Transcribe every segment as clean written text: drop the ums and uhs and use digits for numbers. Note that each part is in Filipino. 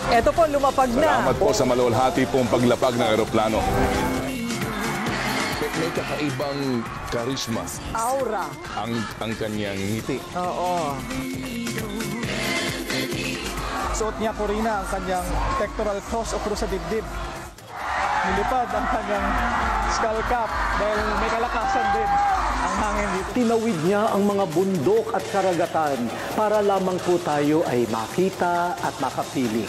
Ito po, lumapag na. Salamat po sa maluwalhati pong paglapag ng eroplano. May kakaibang karisma. Aura. Ang kanyang ngiti. Oo. Suot niya po rin ang kanyang pectoral cross o cross sa dibdib. Nilipad ang kanyang skull cap dahil may kalakasan din ang hangin dito. Tinawid niya ang mga bundok at karagatan para lamang po tayo ay makita at makapili.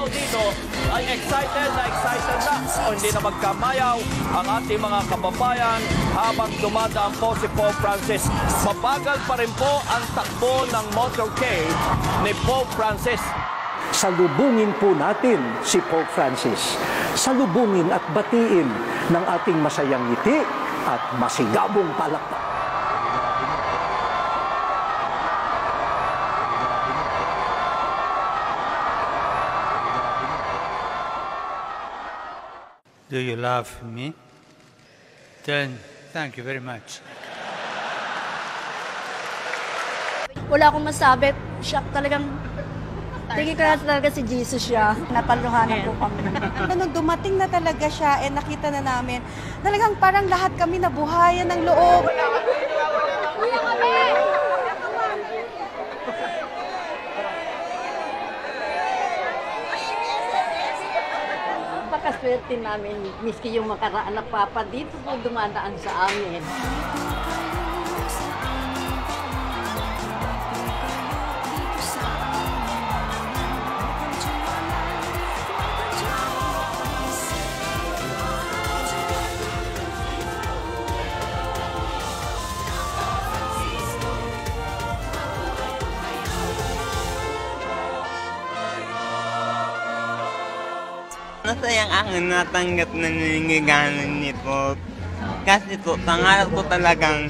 Dito ay excited na o hindi na magkamayaw ang ating mga kababayan habang dumadaan po si Pope Francis. Mabagal pa rin po ang takbo ng motorcade ni Pope Francis. Salubungin po natin si Pope Francis. Salubungin at batiin ng ating masayang ngiti at masigabong palakpak. Do you love me? Then, thank you very much. Wala akong masabi. Siya talagang, tingin ko na talaga si Jesus siya. Napaluhanan po kami. Nung dumating na talaga siya, nakita na namin, talagang parang lahat kami nabuhayan ng loob. Napakaswerte namin, miski yung makaraan na papa dito po dumadaan sa amin. Masayang aking natanggap na nangingaganan nito. Kasi po, pangarap ko talagang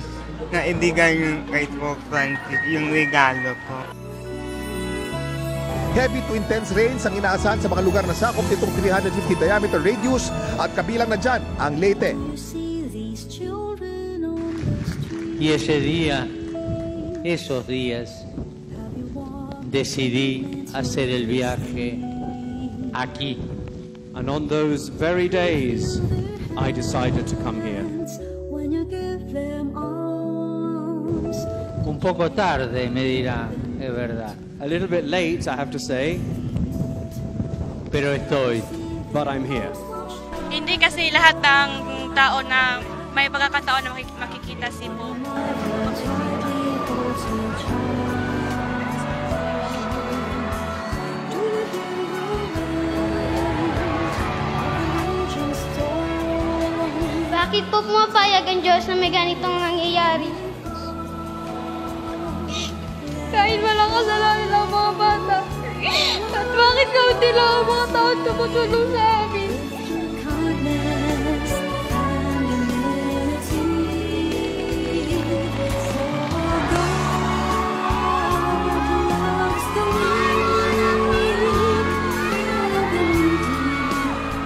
naibigay yung kay Pope Francis, yung regalo ko. Heavy to intense rains ang inaasahan sa mga lugar na sakop nitong 350 diameter radius at kabilang na dyan ang Leyte. Y ese día, esos días, decidí hacer el viaje aquí. And on those very days, I decided to come here. Un poco tarde, me dirá, es verdad. A little bit late, I have to say. Pero estoy. But I'm here. Hindi kasi lahat ng tao na may pagkakataon na makikita si Pope. Bakit po pumapayag ang Diyos na may ganitong nangyayari? Kahit walang kasalanan ng mga bata. At bakit kaunti lang ang mga tao tumutulong sa amin?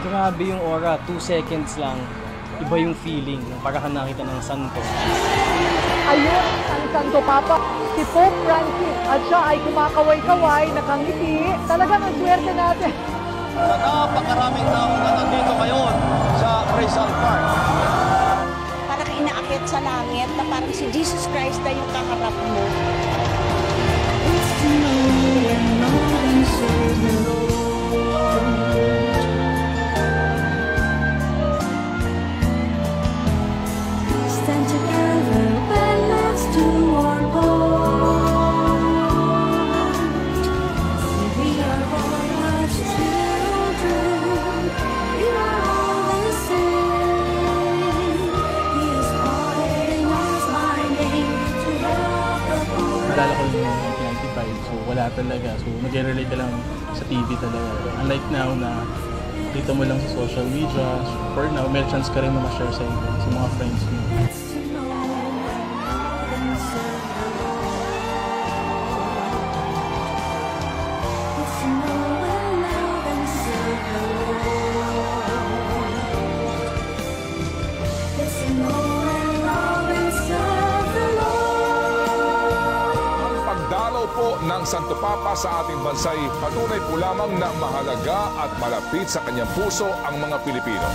Grabe yung aura, 2 seconds lang. Iba yung feeling ng pagkakanakita ng santo. Ayun ang Santo Papa, si Pope Francis. At siya ay kumakaway-kaway, nakangiti. Talagang ang swerte natin. Sa napakaraming tao na nandito ngayon sa Rizal Park. Parang inaakit sa langit na parang si Jesus Christ na yung kaharap mo. Naalala ko yung 1995, so wala talaga. So nag-relate ka lang sa TV talaga. Unlike now na dito mo lang sa social media, for now, may chance ka rin na ma-share sa mga friends mo. pagdalaw po ng Santo Papa sa ating bansay patunay po lamang na mahalaga at malapit sa kanyang puso ang mga Pilipino.